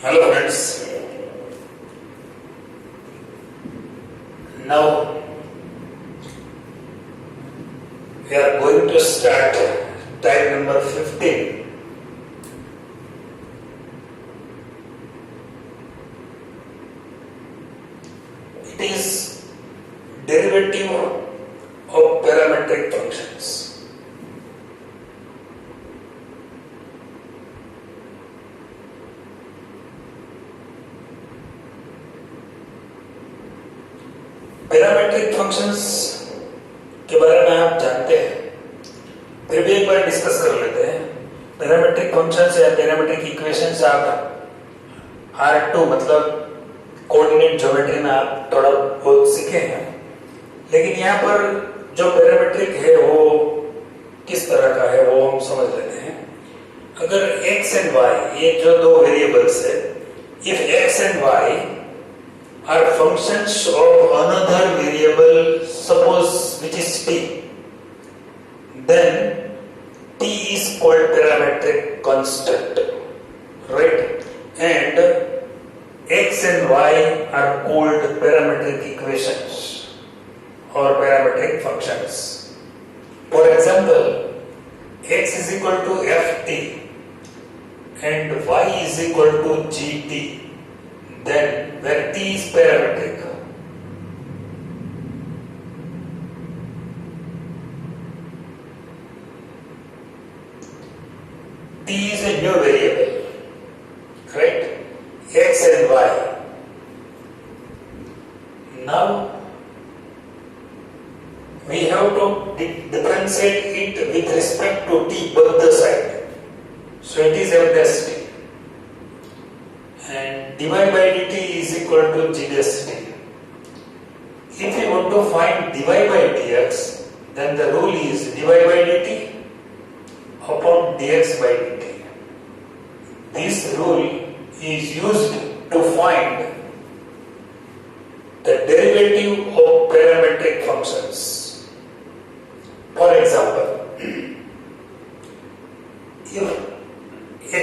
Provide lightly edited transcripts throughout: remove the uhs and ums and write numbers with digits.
Hello friends, now we are going to start type number 15. It is derivative of parametric functions. Parametric functions के बारे में आप जानते हैं, फिर भी एक बार डिस्कस कर लेते हैं। पैरामेट्रिक फंक्शंस या पैरामेट्रिक इक्वेशंस आप R2 मतलब कोऑर्डिनेट ज्योमेट्री में आप थोड़ा बहुत सीखे हैं, लेकिन यहाँ पर जो पैरामेट्रिक है वो किस तरह का है वो हम समझ लेते हैं। अगर x एंड y ये जो दो वेरिएबल्स है, if x and y are functions of another variable, suppose which is t, then t is called parametric constant, right? And x and y are called parametric equations or parametric functions. For example, x is equal to ft and y is equal to gt. Then where t is parametric, t is a new variable, right? X and y. Now we have to differentiate it with respect to t both the side. So it is f dash t. And dy by dt is equal to g dash t. If you want to find dy by dx, then the rule is dy by dt upon dx by dt. This rule is used to find the derivative of parametric functions. For example, if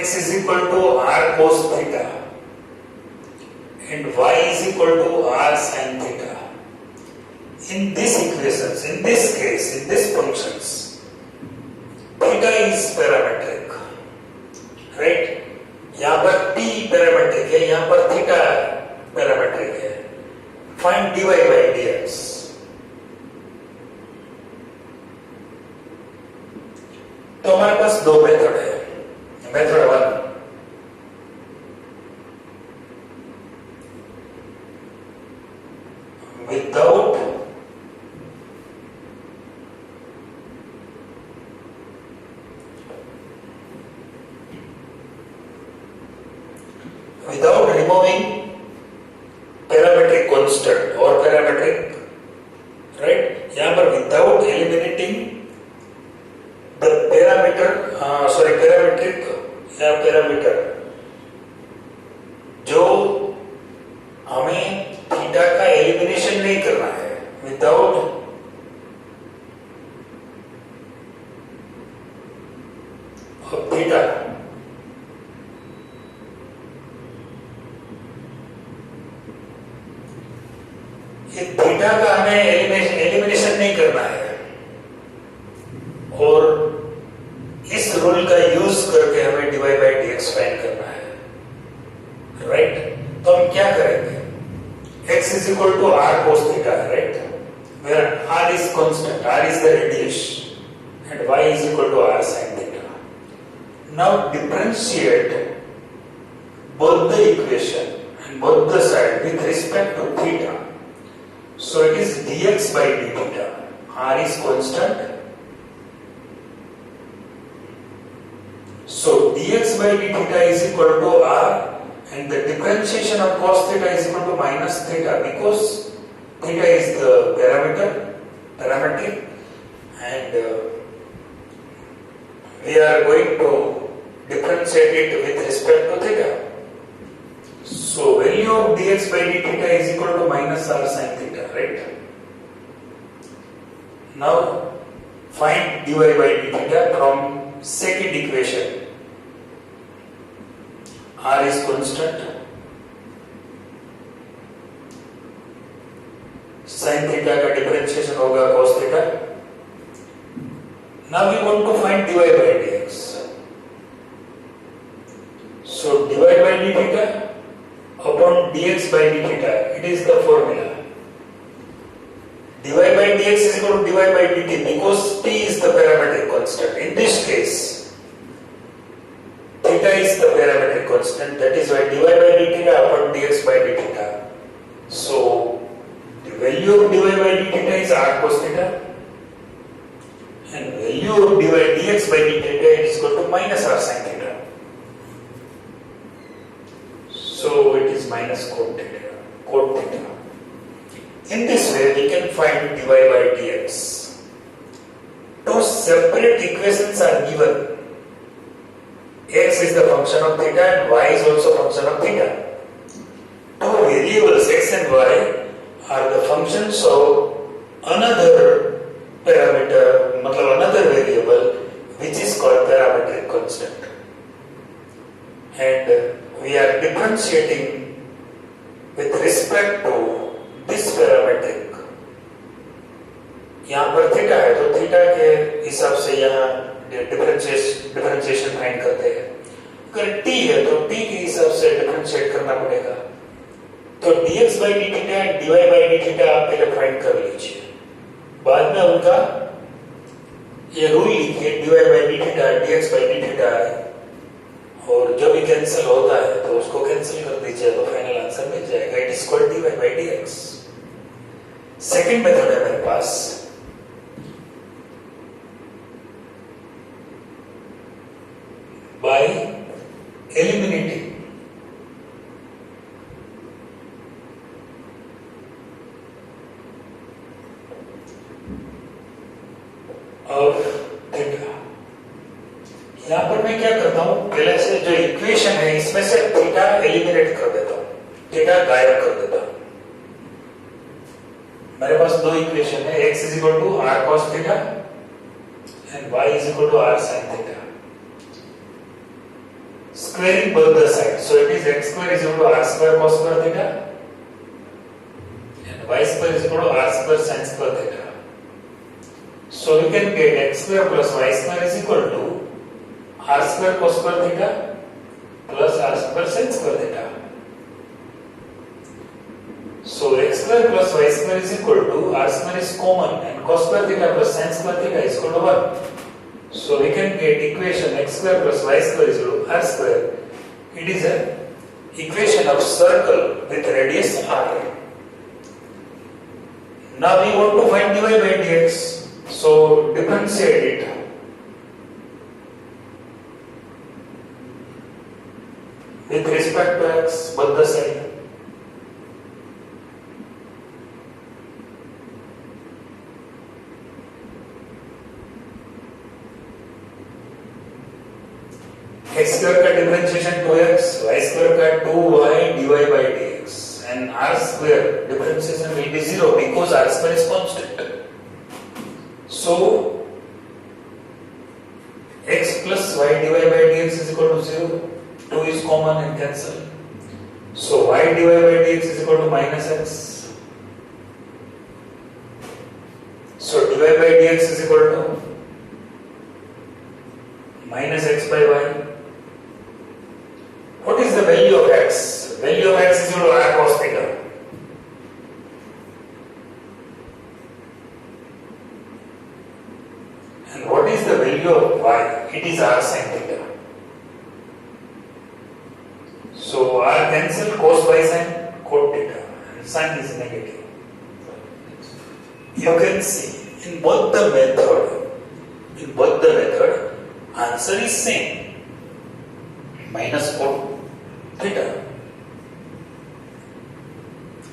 x is equal to r cos theta and y is equal to r sin theta. In these equations, in this case, in these functions, theta is parametric, right? यहाँ पर t parametric है, यहाँ पर theta parametric है. Find dy by dx. तो हमारे पास दो method है. Method 1, without removing parametric constant or parametric, right? यहाँ पर without eliminating the parametric या parameter जो हमें थीटा का एलिमिनेशन नहीं करना है, विदाउट थीटा ये थीटा का हमें एलिमिनेशन नहीं करना है और इस रूल का यूज करके हमें dy by dx फाइंड करना है, राइट? तो हम क्या करेंगे? x is equal to r cos theta, right? Where r is constant, r is the radius, and y is equal to r sin theta. Now differentiate both the equation and both the side with respect to theta. So it is dx by d theta. R is constant. So dx by d theta is equal to r. And the differentiation of cos theta is equal to minus theta because theta is the parametric, and we are going to differentiate it with respect to theta. So value of dx by d theta is equal to minus r sin theta, right? Now find dy by d theta from second equation. R is constant. sin theta का differentiation होगा cos theta. Now we want to find dy by dx. So dy by d theta upon dx by d theta, it is the formula. dy by dx is equal to dy by dt because t is the parametric constant. In this case, theta is the parametric constant. That is why dy by d theta upon dx by d theta. So the value of dy by d theta is r cos theta, and value of dy dx by d theta is equal to minus r sin theta. So it is minus cot theta. Cot theta. In this way, we can find dy by dx. Two separate equations are given. X is the function of theta and y is also function of theta. Two variables x and y are the functions of another parameter, another variable, which is called parametric constant. And we are differentiating with respect to this parametric. यहाँ पर theta है तो theta के हिसाब से यहाँ differentiation find करते हैं. अगर t है तो t के हिसाब से डिफरेंशिएट करना पड़ेगा. तो dx by d theta and dy by d theta आप पहले फाइंड कर लीजिए. बाद में उनका ये रूल लिखिए dy by d theta dx by d theta है, और जब ये कैंसिल होता है तो उसको कैंसिल कर दीजिए तो फाइनल आंसर मिल जाएगा. It is called dy by dx. Second method है मेरे पास. बाय एलिमिनेटिंग और थीटा. यहां पर मैं क्या करता हूं, पहले से जो इक्वेशन है इसमें से थीटा एलिमिनेट कर देता हूं, थीटा गायब कर देता हूं. मेरे पास दो इक्वेशन है, x is equal to r cos theta and y is equal to r sin theta. Squaring both the sides, so it is x square is equal to r square cos square theta and y square is equal to r square sin square theta. So we can get x square plus y square is equal to r square cos square theta plus r square sin square theta. So x square plus y square is equal to r square is common and cos square theta plus sin square theta is equal to 1. So we can get equation x square plus y square is equal to r square. It is an equation of circle with radius r. Now we want to find dy by dx. So differentiate it. With respect to x, both the side. x square का differentiation 2x, y square का 2y dy by dx, and r square differentiation will be 0 because r square is constant. So x plus y dy by dx is equal to 0. 2 is common and cancel. So y dy by dx is equal to minus x. So dy by dx is equal to minus x by y. What is the value of x? Value of x is equal to r cos theta. And what is the value of y? It is r sin theta. So r cancel, cos by sin, cot theta, and sin is negative. You can see in both the method, answer is same, minus cot theta.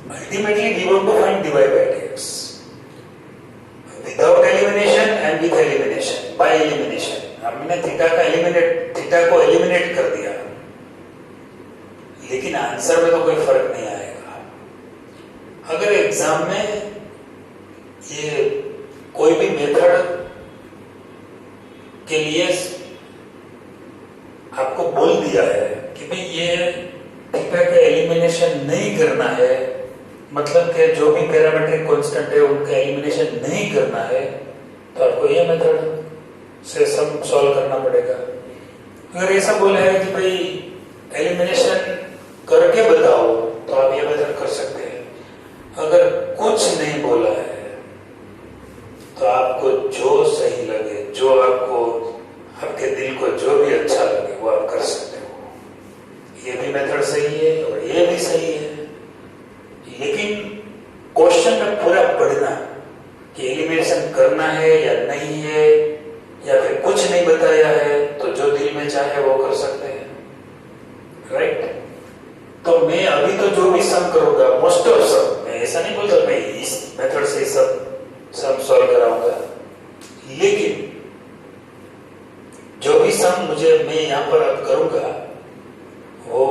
Ultimately, we want to find dy by dx. Without elimination and with elimination, by elimination. हमने theta को eliminate कर दिया, लेकिन answer में तो कोई फर्क नहीं आएगा. अगर एग्जाम में ये कोई भी मेथड के लिए आपको बोल दिया है कि भाई ये थीटा का एलिमिनेशन नहीं करना है मतलब कि जो भी पैरामीट्रिक कांस्टेंट है उनका एलिमिनेशन नहीं करना है तो आपको ये मेथड से सम सॉल्व करना पड़ेगा। अगर ऐसा बोला है कि भाई एलिमिनेशन करके बताओ तो आप ये मेथड कर सकते हैं। अगर कुछ नहीं बोला है तो आपको जो सही लगे, जो आपको आपके दिल को जो भी अच्छा लगे वो आप कर सकते हो। ये भी मेथड सही है और ये भी सही है, लेकिन क्वेश्चन में पूरा पढ़ना कि एलिमिनेशन करना है या नहीं है, या फिर कुछ नहीं बताया है तो जो दिल में चाहे वो कर सकते हैं, राइट। तो मैं अभी तो जो भी सम करूंगा, मोस्ट ऑफ सम, मैं ऐसा नहीं बोलता मैं इस मेथड से सब सम सॉल्व कराऊंगा, लेकिन जो भी सम मैं यहां पर अब करूंगा वो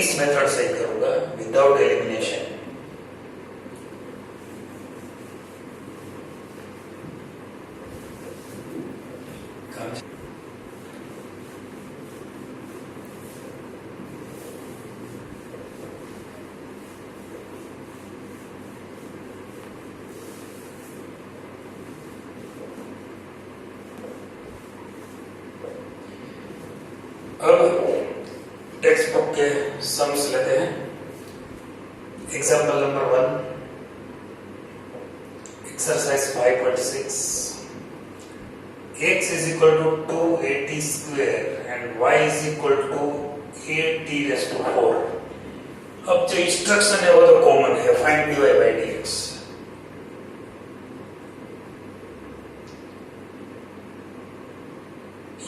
इस मेथड से ही करूंगा, विदाउट एलिमिनेशन। अब टेक्स्ट बुक के सम्स लेते हैं। Example number 1, exercise 5.6, x is equal to 2at square and y is equal to 8t raised to 4। अब जो इंस्ट्रक्शन है वो तो कॉमन है, फाइंड dy by dx।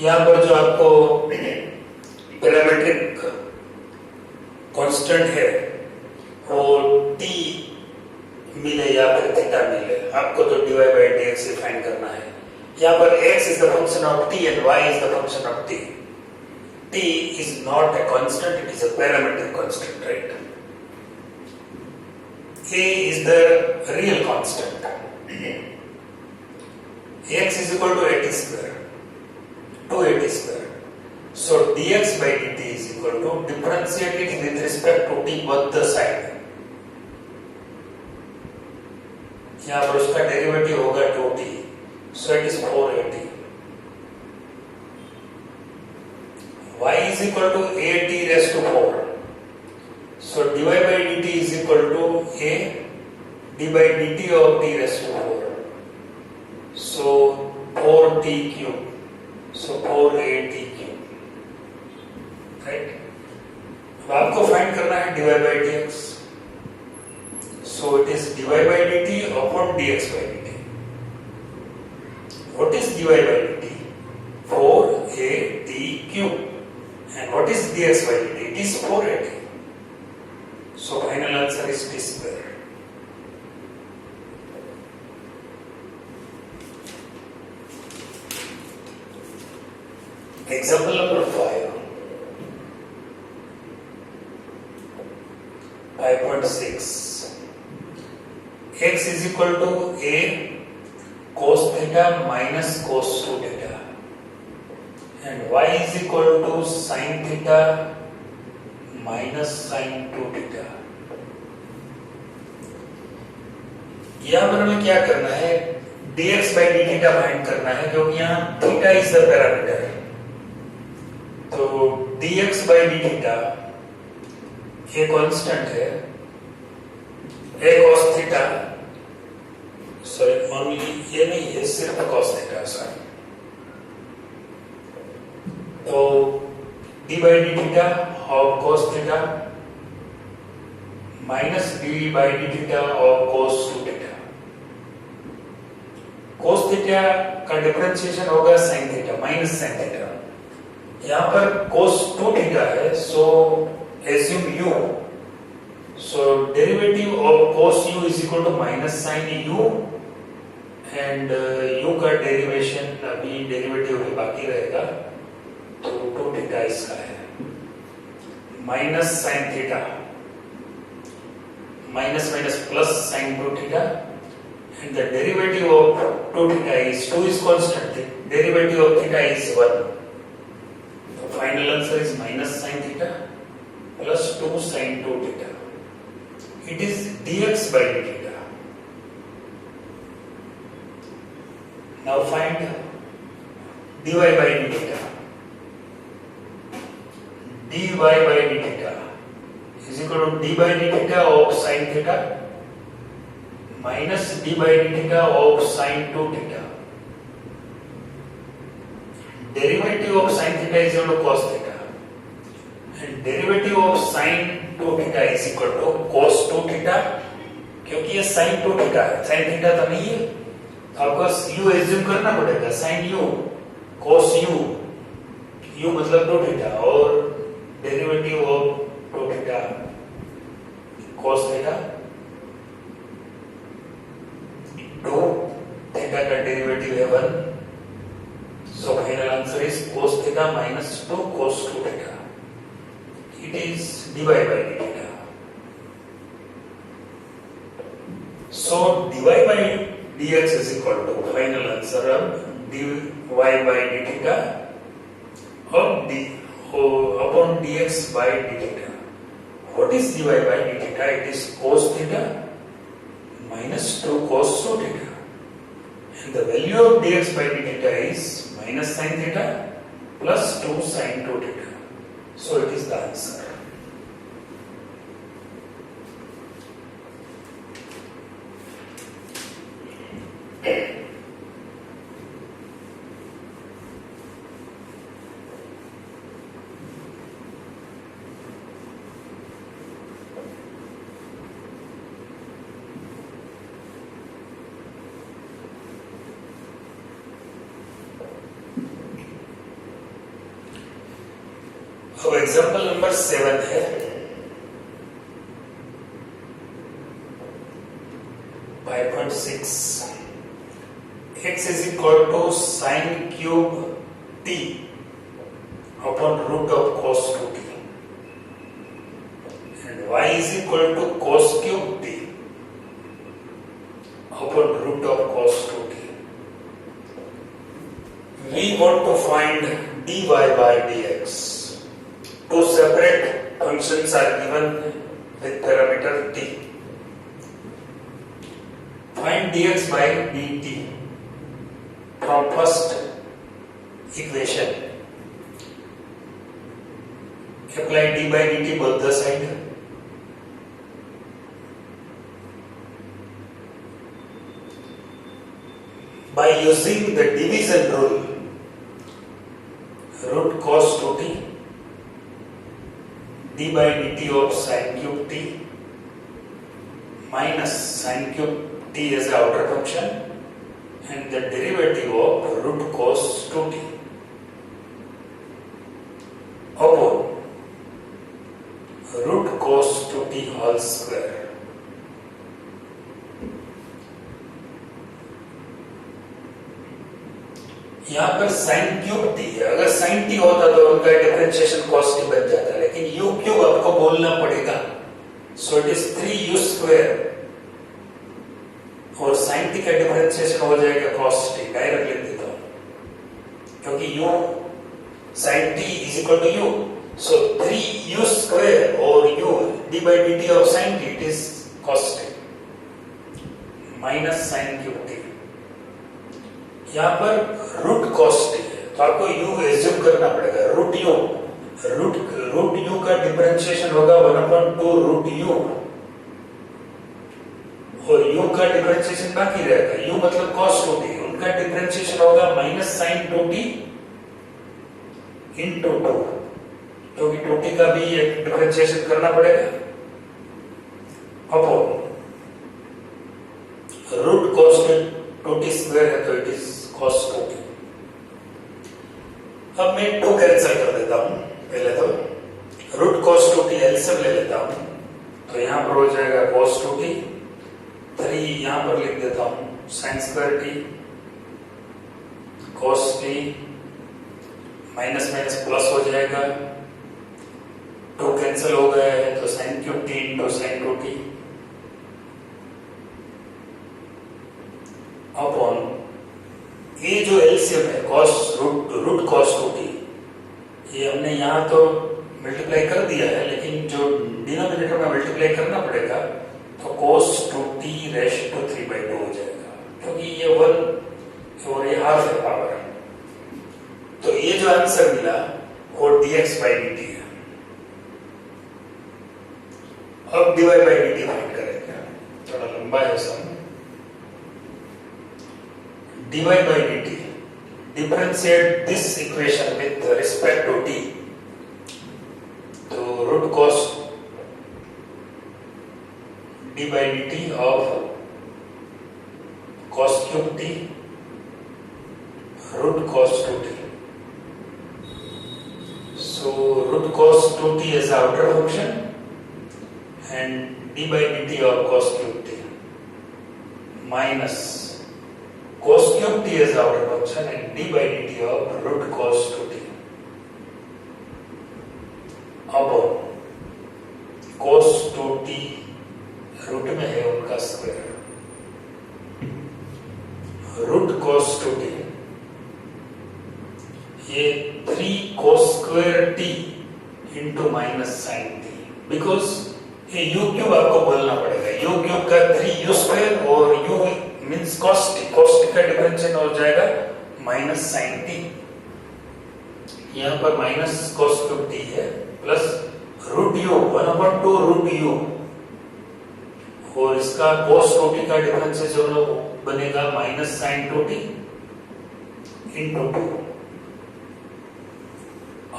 यहां पर जो आपको पैरामीट्रिक कांस्टेंट है वो t मिले या फिर थीटा मिले, आपको तो dy by dx से फाइंड करना है। यहाँ पर x is the function of t and y is the function of t. t is not a constant, it is a parametric constant, right? a is the real constant. x is equal to at square, 2at square. So dx by dt is equal to, differentiate it with respect to t both the side. यहाँ पर उसका derivative होगा 2t, so it is 4at. y is equal to at raised to 4. So dy by dt is equal to a d by dt of t raised to 4. So 4t cube. So 4at cube. Right? अब आपको find करना है dy by dx. So it is dy by dt upon dx by dt. What is dy by dt? 4at cube. And what is dx by dt? It is 4at. So final answer is t square. Example number 5. 5.6. x is equal to a cos theta minus cos 2 theta and y is equal to sin theta minus sin 2 theta। यहां पर हमें क्या करना है, dx by d theta find करना है, क्योंकि यहाँ theta is the parameter। तो dx by d theta ये कांस्टेंट है, a cos theta, sorry only ये नहीं है, सिर्फ cos theta, सॉरी। तो d by d theta of cos theta minus d by d theta of cos 2 theta। cos theta का differentiation होगा sin theta minus sin theta। यहाँ पर cos 2 theta है, so assume u। So derivative of cos u is equal to minus sin u and u का derivation अभी derivative भी बाकी रहेगा, तो 2 थीटा इसका है, minus sin theta, minus minus plus sin 2 theta and the derivative of 2 theta is 2 is constant, derivative of theta is 1. The final answer is minus sin theta plus 2 sin 2 theta. It is dx by d theta. Now find dy by d theta. dy by d theta is equal to d by d theta of sin theta minus d by d theta of sin 2 theta. Derivative of sin theta is equal to cos theta, and derivative of sin 2 theta is equal to cos 2 theta. क्योंकि ये sin 2 theta है, sin theta तो नहीं है, तो आपको u assume करना पड़ेगा, sin u cos u, u मतलब 2 थीटा, और derivative of 2 theta cos theta, 2 theta का डेरिवेटिव है 1, so final answer is cos theta minus 2 cos 2 theta. It is dy by d theta. So dy by dx is equal to final answer of dy by d theta of d upon dx by d theta. What is dy by d theta? It is cos theta minus 2 cos 2 theta. And the value of dx by d theta is minus sin theta plus 2 sin 2 theta. So it is the answer. अब example number 7 है, x is equal to sin cube t upon root of cos 2t and y is equal to cos cube t upon root of cos 2t. We want to find dy by dx. Two separate functions are given with parameter t. Find dx by dt from first equation. Apply d by dt both the side. By using the division rule, root cos 2t d by dt of sin cube t minus sin cube t as the outer function and the derivative of root cos 2t upon root cos 2t whole square. यहाँ पर sin cube t है, अगर sin t होता तो उनका differentiation cos t बन जाता, लेकिन u क्यूब आपको बोलना पड़ेगा, so it is 3u square और sin t का डिफरेंशिएशन हो जाएगा cos t. डायरेक्ट लिख देता हूँ क्योंकि u sin t is equal to u, so 3u square और u d by dt of sin t, it is cos t minus sin cube t. यहाँ पर रूट cos t है, तो आपको u एज्यूम करना पड़ेगा, रूट u का differentiation होगा 1/2 रूट u और u का डिफरेंशिएशन बाकी रहेगा, u मतलब cos 2t, उनका डिफरेंशिएशन होगा माइनस sin 2t into 2, क्योंकि 2t का भी एक डिफरेंशिएशन करना पड़ेगा upon root cos 2t square है, तो इट इज cos 2t. अब मैं 2 कैंसिल कर देता हूं, पहले तो रूट cos 2t एलसीएम ले लेता हूं, तो यहां पर हो जाएगा cos 2t, 3 यहां पर लिख देता हूं sin square t cos t minus minus plus हो जाएगा, 2 कैंसिल हो गया है तो sin cube t into sin 2t upon ये जो एलसीएम है रूट cos 2t, ये हमने यहाँ तो मल्टीप्लाई कर दिया है, लेकिन जो डिनोमिनेटर में मल्टीप्लाई करना पड़ेगा cos 2t रेस्ट टू 3/2 हो जाएगा, क्योंकि ये 1 और ये हाफ है पावर। तो ये जो आंसर मिला वो dx/dt है। अब dy/dt फाइंड करेंगे, थोड़ा लंबा है sum. dy/dt, differentiate this equation with respect to t, तो root cos d/dt of cos cube t root cos 2t. So root cos 2t is the outer function and d/dt of cos cube t minus cos cube t is the outer function and d/dt of root cos 2t upon cos 2t root में है उनका square, root cos 2t, ये 3 cos square t into minus sine t, because ये u cube आपको बोलना पड़ेगा, u cube का 3u square और u means cos t, cos t का डिफरेंशिएट हो जाएगा माइनस साइन t, यहाँ पर माइनस cos क्यूब t है plus root u 1/2 root u, और इसका cos 2t का डिफरेंशिएट जो बनेगा minus sine 2t into 2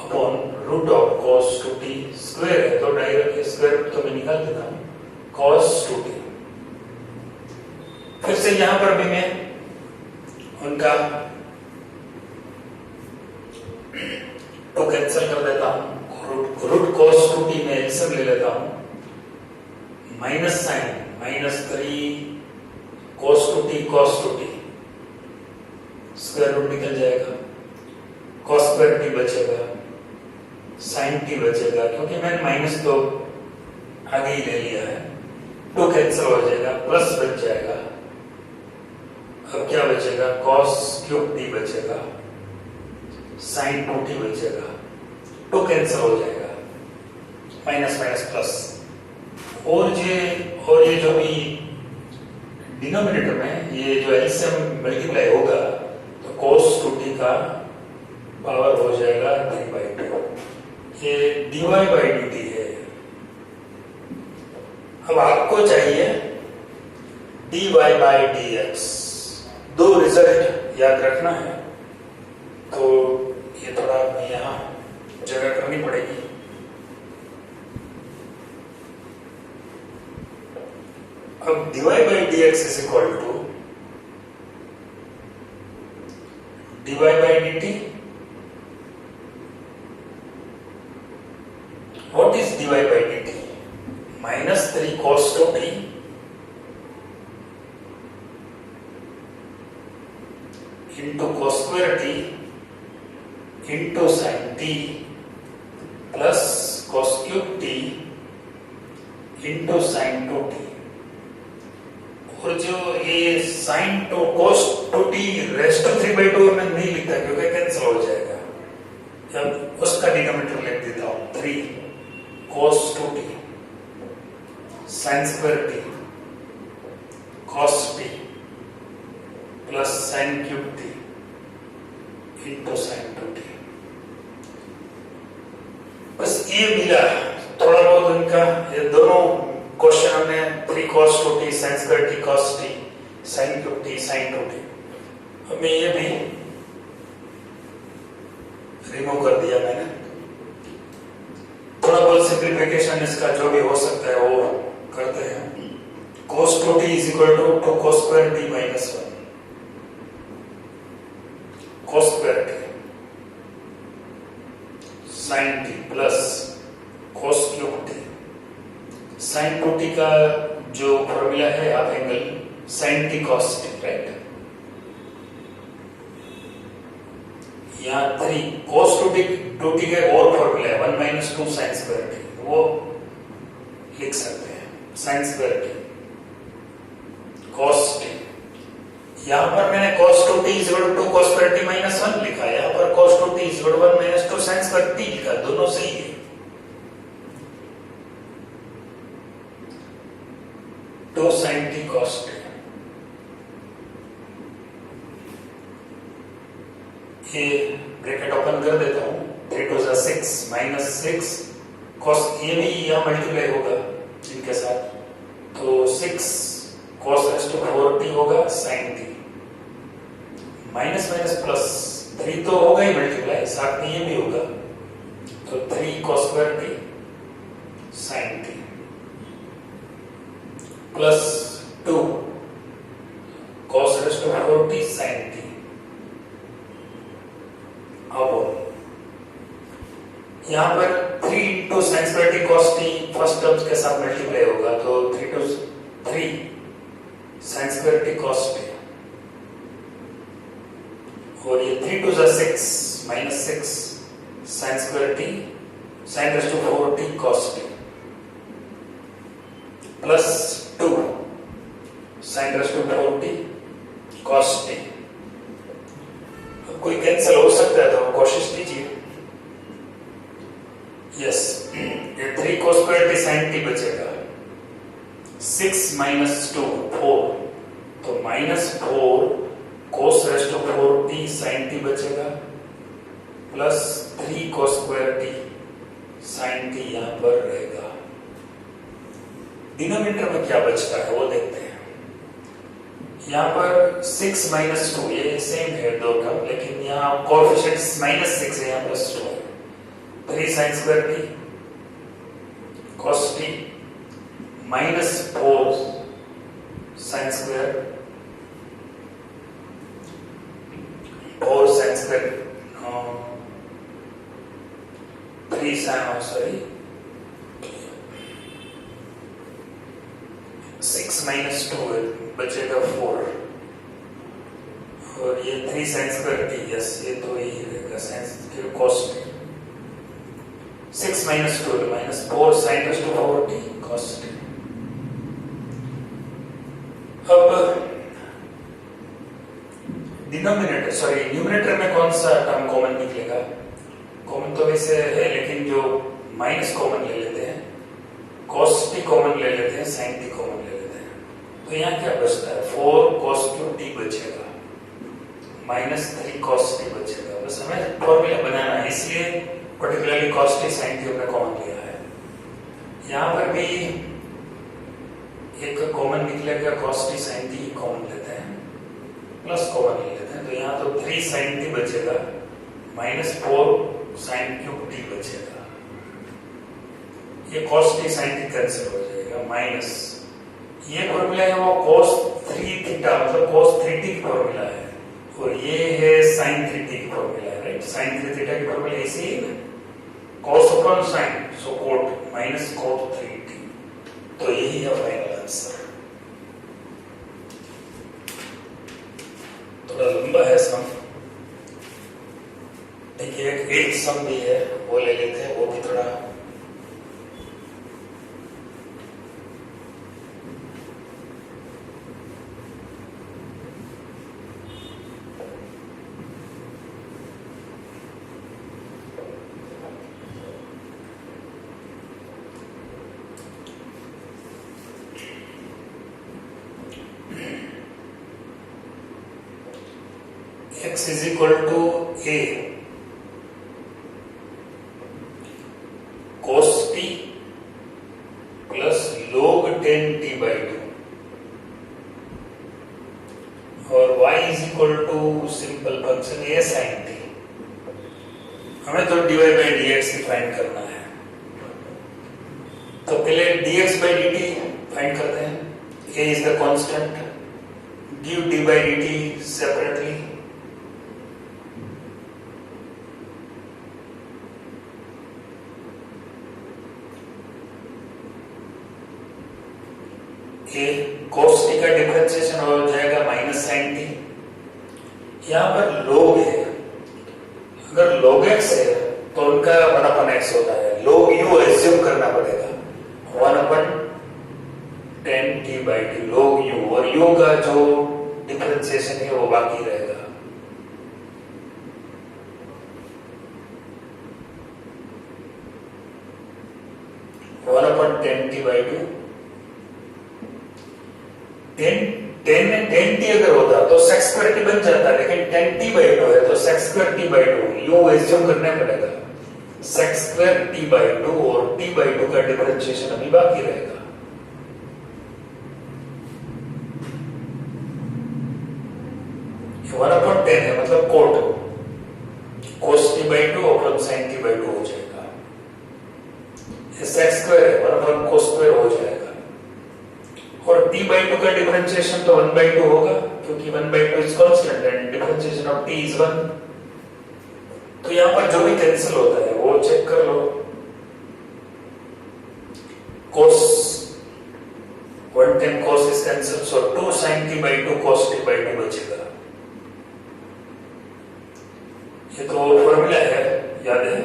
upon root of cos 2t square है, तो डायरेक्ट स्क्वायर तो मैं निकाल देता हूं cos 2t। फिर से यहां पर भी मैं उनका तो कैंसिल कर देता हूं, रूट cos 2t में एलसीएम ले लेता हूं, minus sine minus 3 cos 2t square root निकल जाएगा, cos स्क्वायर t बचेगा, साइन t बचेगा, क्योंकि मैंने माइनस तो आगे ही ले लिया है, 2 कैंसिल हो जाएगा, प्लस बच जाएगा। अब क्या बचेगा, cos क्यूब t बचेगा, साइन 2t बचेगा, 2 कैंसिल हो जाएगा, माइनस माइनस प्लस, और ये जो भी डिनोमिनेटर में ये जो एलसीएम मल्टीप्लाई होगा तो cos 2t का पावर हो जाएगा 3/2, ये dy/dt है। अब आपको चाहिए dy/dx, 2 रिजल्ट याद रखना है, तो ये थोड़ा यहाँ जगह करनी पड़ेगी। अब dy/dx is equal to dy/dt. What is dy/dt? Minus 3 cos 2t into cos square t into sin t plus cos cube t into sin 2t, और जो ये sine two cos 2t raised to 3/2 में नहीं लिखता क्योंकि cancel हो जाएगा, जब उसका डिनोमिनेटर लिख देता हूं 3 cos 2t sin square t cos t plus sin cube t into sin 2t, बस ये मिला। थोड़ा बहुत इनका ये दोनों क्वेश्चन हमने 3 cos 2t sin square t cos t sin cube t sin 2t, हमें ये भी रिमूव कर दिया मैंने। थोड़ा बहुत सिंप्लीफिकेशन इसका जो भी हो सकता है वो करते हैं। cos 2t is equal to 2 cos square t minus 1 cos square t sin t plus cos cube t sin 2t का जो फॉर्मूला है half angle sin t cos t, right. यहाँ 3 cos 2t के और फॉर्मूला है 1 minus 2 sin square t, वो लिख सकते हैं sin square t cos t। यहाँ पर मैंने cos 2t is equal to 2 cos square t minus 1 लिखा, यहाँ पर cos 2t is equal to 1 minus 2 sin square t लिखा, दोनों सही है। cos t, ये ब्रैकेट ओपन कर देता हूं, 3 2 6 माइनस 6 cos, ये भी यहाँ मल्टीप्लाई होगा इनके साथ, तो 6 cos रेस्ट टू 4t होगा sin t, minus minus plus 3 तो होगा ही मल्टीप्लाई, साथ में ये भी होगा, तो 3 cos square t sin t plus 2 cos raised to 4t sin t। अब यहाँ पर 3 into sine square t cos t first terms के साथ मल्टीप्लाई होगा, तो 3 to 3 sine square t cos t, और ये 3 to 6 minus 6 sine square t sine raised to 4t cos t plus 2 sine raised to 4t cos t। कोई cancel हो सकता है तो कोशिश कीजिए। यस, ये 3 cos square t sine t बचेगा, 6 माइनस 2 4, तो minus 4 cos raised to 4t sine t बचेगा, plus 3 cos square t sine t यहां पर रहेगा। डिनोमिनेटर में क्या बचता है वो देखते हैं। यहाँ पर 6 माइनस 2, ये सेम है दो टर्म, लेकिन यहाँ कोएफिशिएंट माइनस 6 है, यहाँ प्लस 2 है, 3 sine square t cos t minus 4 sine square और sine square 3 sine, sorry 6 minus 2 बचेगा 4, और ये 3 साइन स्क्वायर टी, यस ये तो यही रहेगा sine cos t, 6 minus 2 minus 4 sine raised to 4t cos t। अब डिनोमिनेटर सॉरी न्यूमरेटर में कौन सा टर्म कॉमन निकलेगा? कॉमन तो वैसे है, लेकिन जो माइनस कॉमन ले लेते हैं, cos t कॉमन ले लेते हैं, sin t कॉमन ले लेते हैं, तो यहाँ क्या बचता है? 4 cos क्यूब t बचेगा, माइनस 3 cos t बचेगा। बस हमें फॉर्मूला बनाना है, इसलिए particularly cos t sin t हमने कॉमन लिया है। यहाँ पर भी एक कॉमन निकलेगा, cos t sin t common लेते हैं, प्लस कॉमन ले लेते हैं, तो यहाँ तो 3 sin t बचेगा, माइनस 4 sin क्यूब t बचेगा। ये cos t sin t cancel हो जाएगा, माइनस ये फॉर्मूला है वो cos 3 थीटा मतलब cos 3t की फॉर्मूला है, और ये है sin 3t की फॉर्मूला है, राइट? sin 3 थीटा की फॉर्मूला ऐसी है ना, cos अपॉन sin, सो cot माइनस cot 3t, तो यही है फाइनल आंसर। थोड़ा लंबा है सम, देखिए एक सम भी है वो ले लेते हैं, वो भी थोड़ा x is equal to a cos t plus log 10t by 2 और y is equal to simple function a sin t। हमें तो dy by dx फाइंड करना है, तो पहले dx by dt फाइंड करते हैं। a is the constant, give d by dt separately, cos t का डिफरेंशिएशन हो जाएगा माइनस sin t। यहाँ पर log है, अगर log x है तो उनका 1/x होता है, log u एज्यूम करना पड़ेगा, 1/10t by 2 log u, और u का जो डिफरेंशिएशन है वो बाकी रहेगा। One upon 10t by 2 10t अगर होता तो sec square t बन जाता, लेकिन 10t/2 है तो sec square t/2 you assume करना पड़ेगा। sec square t/2 और t/2 का डिफरेंशिएशन अभी बाकी रहेगा। ये 1/10 है, मतलब कोट cos t/2 और sin t/2 हो जाएगा। ये sec square है, 1/cos square हो जाएगा। और t/2 का डिफरेंशिएशन तो 1/2 होगा, क्योंकि 1/2 is constant and differentiation of t is 1। तो यहां पर जो भी कैंसिल होता है वो चेक कर लो। cos 110 cos is cancelled, so 2 sin t/2 cos t/2 बचेगा। ये तो फॉर्मूला है, याद है,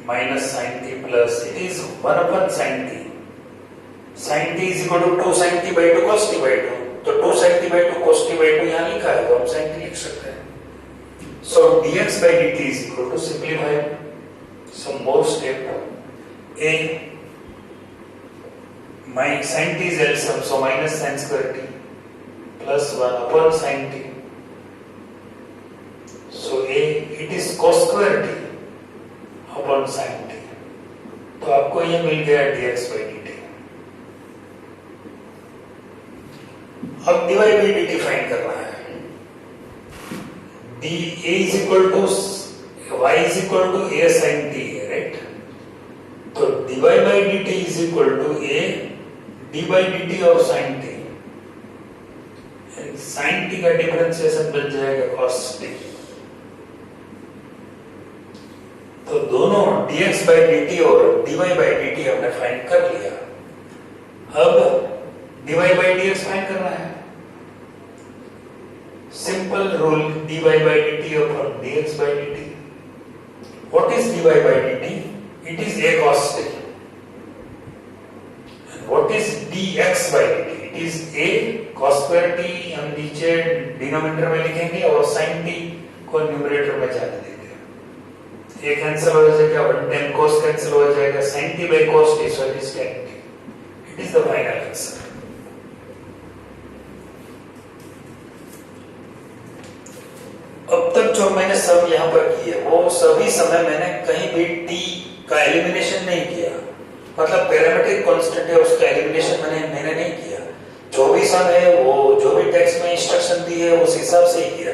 minus sin t plus it is 1/sin t। sin t is equal to 2 sin t/2 cos t/2, तो 2 sin t/2 cos t/2 यहाँ लिखा है तो हम sin t लिख सकते हैं। So dx by dt is equal to, simplify some more step, a my sin t is LCM, so minus sin square t plus 1/sin t, so a it is cos square t upon sin t, तो आपको ये मिल गया dx by dt। अब dy by dt find करना है। d a is equal to y is equal to a sin t है, right? तो dy by dt is equal to a d by dt of sin t, sin t का differentiation बन जाएगा cos t। तो दोनों dx by dt और dy by dt हमने find कर लिया। अब dy by dx फाइंड करना है। Simple rule, dy by dt upon dx by dt. What is dy by dt? It is a cos t. And what is dx by dt? It is a cos square t, हम नीचे denominator में लिखेंगे और sin t को numerator में जाने देंगे। ये कैंसिल हो जाएगा, 110 cos कैंसिल हो जाएगा, sin t by cos t, so it is tan t. It is the final answer. अब तक जो मैंने सब यहाँ पर किए वो सभी समय मैंने कहीं भी t का एलिमिनेशन नहीं किया, मतलब पैरामीट्रिक कांस्टेंट है उसका एलिमिनेशन मैंने नहीं किया। जो भी सम है वो जो भी टेक्स्ट में इंस्ट्रक्शन दी है उस हिसाब से ही किया।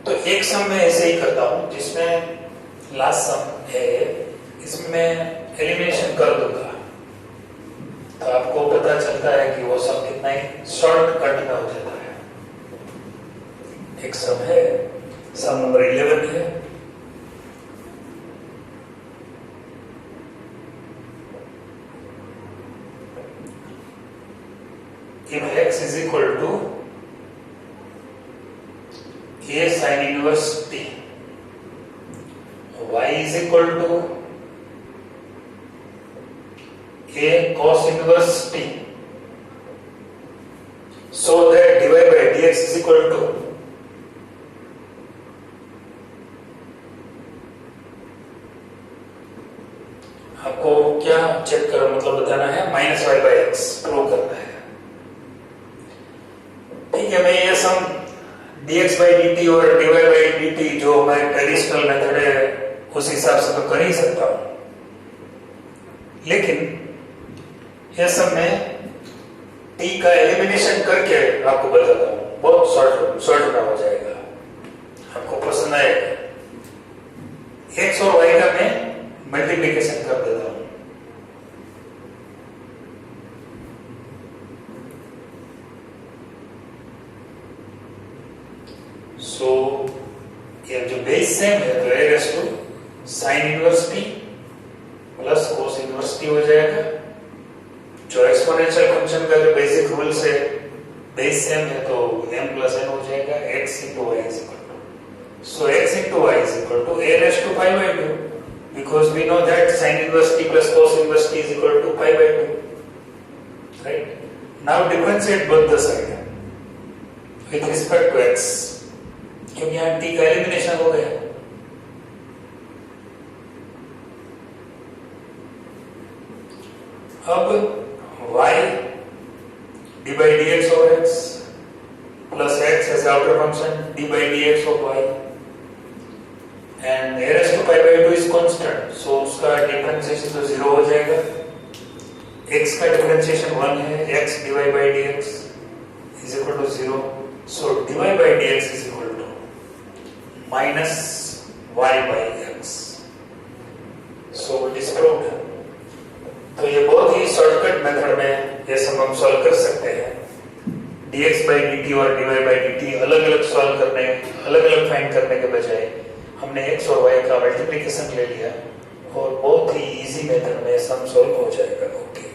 तो एक सम मैं ऐसे ही करता हूँ जिसमें लास्ट सम है, इसमें मैं एलिमिनेशन कर दूंगा, तो आपको पता चलता है कि वो सम कितना ही शॉर्टकट में हो जाता है। एक सम है, सम नंबर 11 है। If x is equal to a sin inverse t, y is equal to a cos inverse t, so that dy by dx is equal to आपको क्या चेक करो, मतलब बताना है minus y by x prove करना है। ठीक है, मैं ये सम dx by dt और dy by dt जो हमारे ट्रेडिशनल मेथड है उस हिसाब से तो कर ही सकता हूं, लेकिन ये सब मैं t का एलिमिनेशन करके आपको बताता हूं, बहुत शॉर्ट में हो जाएगा, आपको पसंद आएगा। x और y का मैं मल्टीप्लिकेशन कर देता हूं। सो ये जो बेस सेम है तो a raise to sine inverse t plus cos inverse t हो जाएगा। जो एक्सपोनेंशियल फंक्शन का जो बेसिक रूल्स है, बेस सेम है तो m प्लस n हो जाएगा, x into y is equal to, so x into y is equal to a raised to 5/2, because we know that sin inverse t plus cos inverse t is equal to 5/2, right? Now differentiate both the side with respect to x, क्योंकि यहाँ t का elimination हो गया। अब y d by d x of x plus x as outer function d by d x of y and a raised to pi by 2 is constant, so उसका differentiation तो 0 हो जाएगा। x का differentiation 1 है, x dy by dx is equal to 0, so dy by dx is equal to minus y by x, so it is proved। तो ये बहुत ही shortcut method में ये सब हम सॉल्व कर सकते हैं। dx by dt और dy by dt अलग अलग सॉल्व करने, अलग अलग फाइंड करने के बजाय हमने x और y का मल्टीप्लिकेशन ले लिया और बहुत ही इजी मेथड में सम सॉल्व हो जाएगा। ओके।